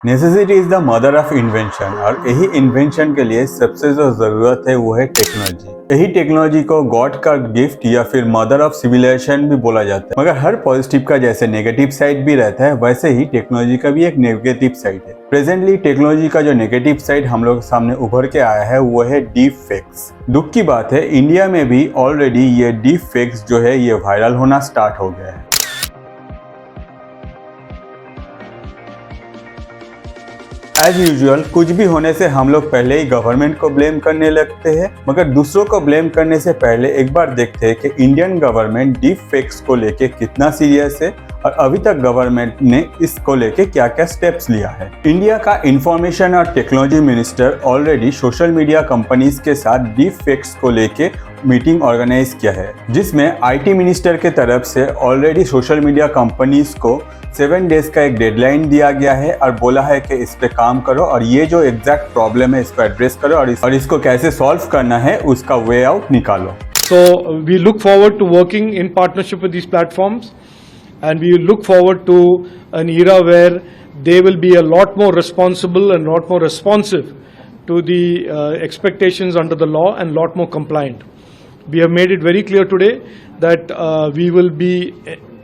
Necessity is the mother of invention और यही invention के लिए सबसे जो जरूरत है वो है टेक्नोलॉजी। यही टेक्नोलॉजी को गॉड का गिफ्ट या फिर मदर ऑफ सिविलाइजेशन भी बोला जाता है। मगर हर पॉजिटिव का जैसे नेगेटिव साइड भी रहता है वैसे ही टेक्नोलॉजी का भी एक नेगेटिव साइड है। प्रेजेंटली टेक्नोलॉजी का जो नेगेटिव साइड हम लोग के सामने उभर के आया है वो है डीप फेक्स। दुख की बात है इंडिया में भी ऑलरेडी ये डीप फेक्स जो है ये वायरल होना स्टार्ट हो गया है। एज यूजुअल कुछ भी होने से हम लोग पहले ही गवर्नमेंट को ब्लेम करने लगते हैं, मगर दूसरों को ब्लेम करने से पहले एक बार देखते हैं कि इंडियन गवर्नमेंट डीप फेक्स को लेके कितना सीरियस है और अभी तक गवर्नमेंट ने इसको लेके क्या क्या स्टेप्स लिया है। इंडिया का इंफॉर्मेशन और technology minister already social media companies के साथ डीप फेक्स को लेके मीटिंग ऑर्गेनाइज किया है, जिसमें आईटी मिनिस्टर के तरफ से ऑलरेडी सोशल मीडिया कंपनीज को 7 डेज का एक डेडलाइन दिया गया है और बोला है कि इस पे काम करो और ये जो एग्जैक्ट प्रॉब्लम है इसको एड्रेस करो और इसको कैसे सॉल्व करना है उसका वे आउट निकालो। So we look forward to working in partnership with these platforms, and we look forward to an era where they will be a lot more responsible and lot more responsive to the expectations under the law and lot more compliant. We have made it very clear today that we will be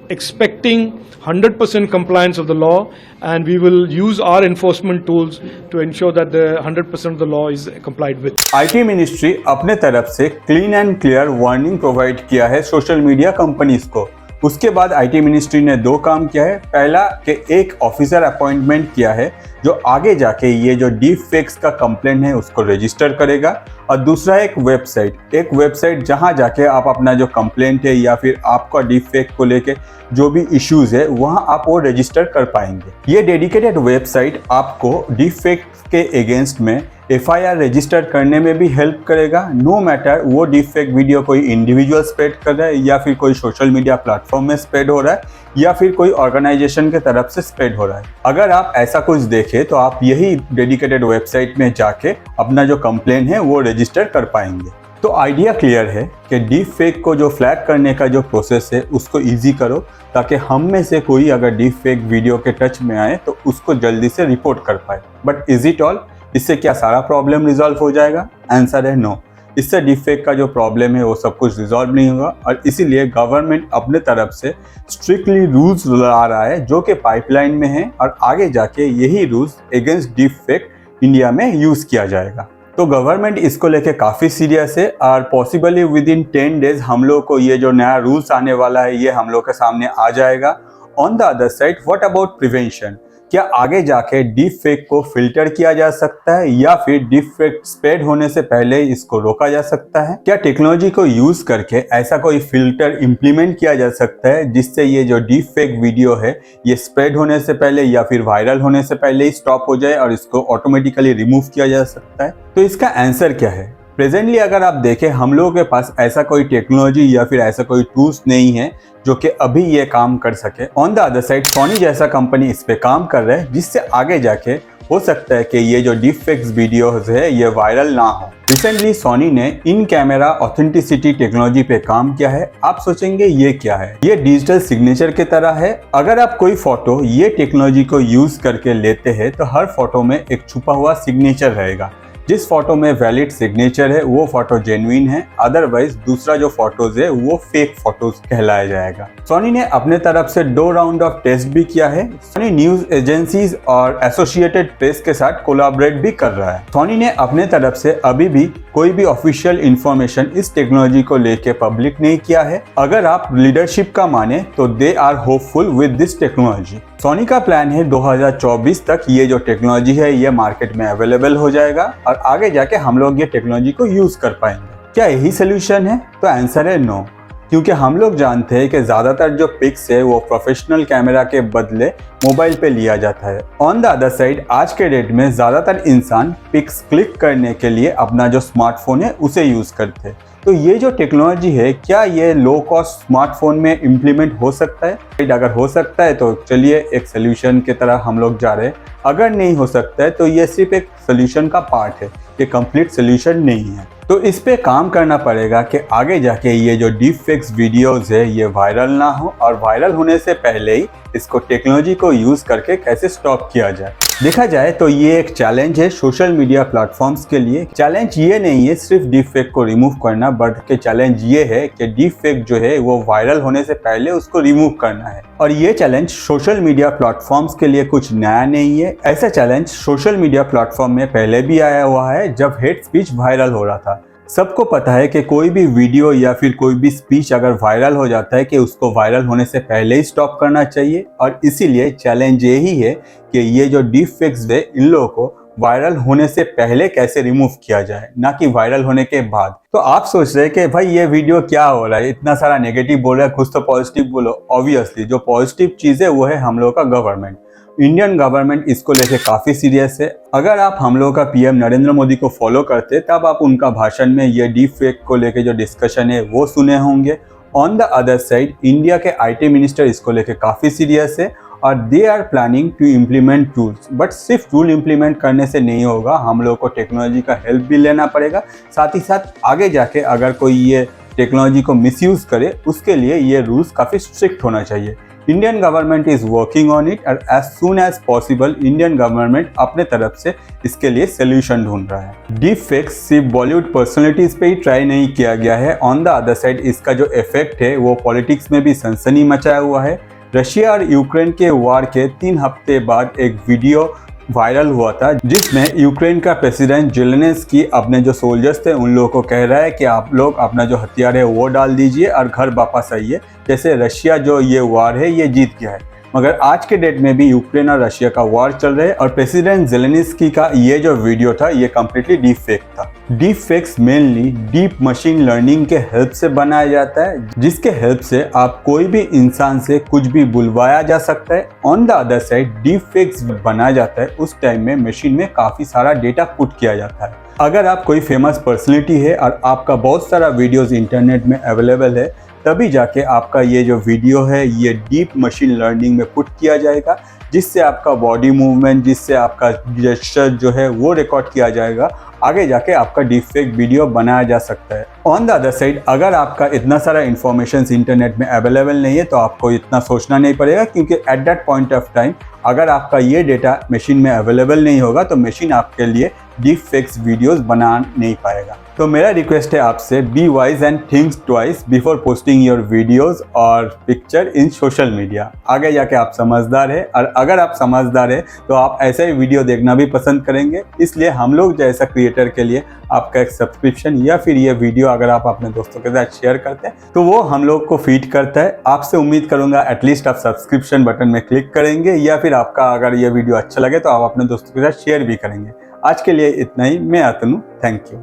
expecting 100% compliance of the law, and we will use our enforcement tools to ensure that the 100% of the law is complied with. IT ministry अपने तरफ से clean and clear warning provide किया है social media companies को। उसके बाद IT ministry ने 2 काम किया है। पहला कि एक ऑफिसर अपॉइंटमेंट किया है जो आगे जाके ये जो डीप फेक्स का कंप्लेंट है उसको रजिस्टर करेगा, और दूसरा एक वेबसाइट जहां जाके आप अपना जो कंप्लेंट है या फिर आपका डीप फेक को लेके जो भी इश्यूज है वहां आप वो रजिस्टर कर पाएंगे। ये डेडिकेटेड वेबसाइट आपको डीप फेक के अगेंस्ट में एफआईआर रजिस्टर करने में भी हेल्प करेगा, नो मैटर वो डीप फेक वीडियो कोई इंडिविजुअल स्प्रेड कर रहा है या फिर कोई सोशल मीडिया प्लेटफॉर्म में स्प्रेड हो रहा है या फिर कोई ऑर्गेनाइजेशन के तरफ से स्प्रेड हो रहा है। अगर आप ऐसा कुछ देखें तो आप यही डेडिकेटेड वेबसाइट में जाके अपना जो कंप्लेन है वो रजिस्टर कर पाएंगे। तो आइडिया क्लियर है कि डीप फेक को जो फ्लैग करने का जो प्रोसेस है उसको ईजी करो, ताकि हम में से कोई अगर डीप फेक वीडियो के टच में आए तो उसको जल्दी से रिपोर्ट कर पाए। But is it all? इससे क्या सारा प्रॉब्लम रिजॉल्व हो जाएगा? आंसर है नो। इससे डीप फेक का जो प्रॉब्लम है वो सब कुछ रिजॉल्व नहीं होगा, और इसीलिए गवर्नमेंट अपने तरफ से स्ट्रिक्टली रूल्स ला रहा है जो कि पाइपलाइन में है, और आगे जाके यही rules against deep fake India में यूज किया जाएगा। तो गवर्नमेंट इसको लेके काफ़ी सीरियस है और पॉसिबली विद इन 10 डेज हम लोग को ये जो नया रूल्स आने वाला है ये हम लोग के सामने आ जाएगा। On the other side what about prevention? क्या आगे जाके डीप फेक को फिल्टर किया जा सकता है या फिर डीप फेक स्प्रेड होने से पहले इसको रोका जा सकता है? क्या टेक्नोलॉजी को यूज करके ऐसा कोई फिल्टर इम्प्लीमेंट किया जा सकता है जिससे ये जो डीप फेक वीडियो है ये स्प्रेड होने से पहले या फिर वायरल होने से पहले ही स्टॉप हो जाए और इसको ऑटोमेटिकली रिमूव किया जा सकता है? तो इसका आंसर क्या है? प्रेजेंटली अगर आप देखें हम लोगों के पास ऐसा कोई टेक्नोलॉजी या फिर ऐसा कोई टूल्स नहीं है जो कि अभी ये काम कर सके। On the other side Sony जैसा कंपनी इस पे काम कर रहा है, जिससे आगे जाके हो सकता है कि ये जो डीप फेक्स वीडियोज है ये वायरल ना हो। रिसेंटली सोनी ने इन कैमरा ऑथेंटिसिटी टेक्नोलॉजी पे काम किया है। आप सोचेंगे ये क्या है? ये डिजिटल सिग्नेचर की तरह है। अगर आप कोई फोटो ये टेक्नोलॉजी को यूज करके लेते हैं तो हर फोटो में एक छुपा हुआ सिग्नेचर रहेगा। जिस फोटो में वैलिड सिग्नेचर है वो फोटो जेन्युइन है, अदरवाइज दूसरा जो फोटोज है वो फेक फोटोज कहलाया जाएगा। सोनी ने अपने तरफ से 2 राउंड ऑफ टेस्ट भी किया है। सोनी न्यूज एजेंसीज और एसोसिएटेड प्रेस के साथ कोलैबोरेट भी कर रहा है। सोनी ने अपने तरफ से अभी भी कोई भी ऑफिशियल इंफॉर्मेशन इस टेक्नोलॉजी को लेके पब्लिक नहीं किया है। अगर आप लीडरशिप का माने तो they are hopeful with this technology. Sony का प्लान है 2024 तक ये जो टेक्नोलॉजी है ये मार्केट में अवेलेबल हो जाएगा और आगे जाके हम लोग ये टेक्नोलॉजी को यूज कर पाएंगे। क्या यही सोल्यूशन है? तो आंसर है नो, क्योंकि हम लोग जानते हैं कि ज़्यादातर जो पिक्स है वो प्रोफेशनल कैमरा के बदले मोबाइल पे लिया जाता है। ऑन द अदर साइड आज के डेट में ज़्यादातर इंसान पिक्स क्लिक करने के लिए अपना जो स्मार्टफोन है उसे यूज़ करते हैं। तो ये जो टेक्नोलॉजी है क्या ये लो कॉस्ट स्मार्टफोन में इम्प्लीमेंट हो सकता है? अगर हो सकता है तो चलिए एक सोल्यूशन की तरह हम लोग जा रहे हैं। अगर नहीं हो सकता है तो ये सिर्फ एक सोल्यूशन का पार्ट है, ये कंप्लीट सोल्यूशन नहीं है। तो इस पे काम करना पड़ेगा कि आगे जाके ये जो डीप फेक्स वीडियोज है ये वायरल ना हो, और वायरल होने से पहले ही इसको टेक्नोलॉजी को यूज करके कैसे स्टॉप किया जाए। देखा जाए तो ये एक चैलेंज है सोशल मीडिया प्लेटफॉर्म्स के लिए। चैलेंज ये नहीं है सिर्फ डीप फेक को रिमूव करना, बल्कि चैलेंज ये है कि डीप फेक जो है वो वायरल होने से पहले उसको रिमूव करना है। और ये चैलेंज सोशल मीडिया प्लेटफॉर्म्स के लिए कुछ नया नहीं है। ऐसा चैलेंज सोशल मीडिया प्लेटफॉर्म में पहले भी आया हुआ है जब हेट स्पीच वायरल हो रहा था। सबको पता है कि कोई भी वीडियो या फिर कोई भी स्पीच अगर वायरल हो जाता है कि उसको वायरल होने से पहले ही स्टॉप करना चाहिए। और इसीलिए चैलेंज यही है कि ये जो डीप फेक्स है इन लोगों को वायरल होने से पहले कैसे रिमूव किया जाए, ना कि वायरल होने के बाद। तो आप सोच रहे हैं कि भाई ये वीडियो क्या हो रहा है, इतना सारा नेगेटिव बोल रहा है, कुछ तो पॉजिटिव बोलो। ऑब्वियसली जो पॉजिटिव चीज़ है वो है हम लोग का गवर्नमेंट। इंडियन गवर्नमेंट इसको लेके काफ़ी सीरियस है। अगर आप हम लोग का पीएम नरेंद्र मोदी को फॉलो करते तब आप उनका भाषण में ये डीप फेक को लेके जो डिस्कशन है वो सुने होंगे। On the other side India के आईटी मिनिस्टर इसको लेके काफ़ी सीरियस है और they are planning to implement tools. But सिर्फ टूल इम्प्लीमेंट करने से नहीं होगा, हम लोग को टेक्नोलॉजी का हेल्प भी लेना पड़ेगा। साथ ही साथ आगे जाके अगर कोई ये टेक्नोलॉजी को मिसयूज़ करे उसके लिए ये रूल्स काफ़ी स्ट्रिक्ट होना चाहिए। Indian government is working on it और as soon as possible Indian government अपने तरफ से इसके लिए सोल्यूशन ढूंढ रहा है। डीप फेक्स सिर्फ बॉलीवुड पर्सनैलिटीज पे ही ट्राई नहीं किया गया है। ऑन द अदर साइड इसका जो इफेक्ट है वो पॉलिटिक्स में भी सनसनी मचाया हुआ है। रशिया और यूक्रेन के वार के 3 हफ्ते बाद एक वीडियो वायरल हुआ था जिसमें यूक्रेन का प्रेसिडेंट जेलेंस्की अपने जो सोल्जर्स थे उन लोगों को कह रहा है कि आप लोग अपना जो हथियार है वो डाल दीजिए और घर वापस आइए, जैसे रशिया जो ये वार है ये जीत गया है। मगर आज के डेट में भी यूक्रेन और रशिया का वार चल रहा है और प्रेसिडेंट जेलेंस्की का ये जो वीडियो था ये कम्प्लीटली डीप फेक था। Deep fakes mainly deep machine learning के हेल्प से बनाया जाता है, जिसके हेल्प से आप कोई भी इंसान से कुछ भी बुलवाया जा सकता है। On the other side deep fakes बनाया जाता है उस टाइम में मशीन में काफ़ी सारा डेटा पुट किया जाता है। अगर आप कोई फेमस पर्सनैलिटी है और आपका बहुत सारा वीडियोज़ इंटरनेट में अवेलेबल है तभी जाके आपका ये जो वीडियो है ये डीप मशीन लर्निंग में पुट किया जाएगा, जिससे आपका बॉडी मूवमेंट, जिससे आपका जेस्चर जो है वो रिकॉर्ड किया जाएगा। आगे जाके आपका डीप फेक वीडियो बनाया जा सकता है। ऑन द अदर साइड अगर आपका इतना सारा इंफॉर्मेशन इंटरनेट में अवेलेबल नहीं है तो आपको इतना सोचना नहीं पड़ेगा, क्योंकि at that point of time अगर आपका ये डेटा मशीन में अवेलेबल नहीं होगा तो मशीन आपके लिए डीप फेक्स वीडियोस बना नहीं पाएगा। तो मेरा रिक्वेस्ट है आपसे, be wise and thinks twice before posting your videos और पिक्चर इन सोशल मीडिया। आगे जाके आप समझदार है और अगर आप समझदार है तो आप ऐसे ही वीडियो देखना भी पसंद करेंगे। इसलिए हम लोग जैसा क्रिएटर के लिए आपका एक सब्सक्रिप्शन या फिर ये वीडियो अगर आप अपने दोस्तों के साथ शेयर करते हैं तो वो हम लोग को फीड करता है। आपसे उम्मीद करूंगा एटलीस्ट आप सब्सक्रिप्शन बटन में क्लिक करेंगे या फिर आपका अगर ये वीडियो अच्छा लगे तो आप अपने दोस्तों के साथ शेयर भी करेंगे। आज के लिए इतना ही। मैं अतनु, थैंक यू।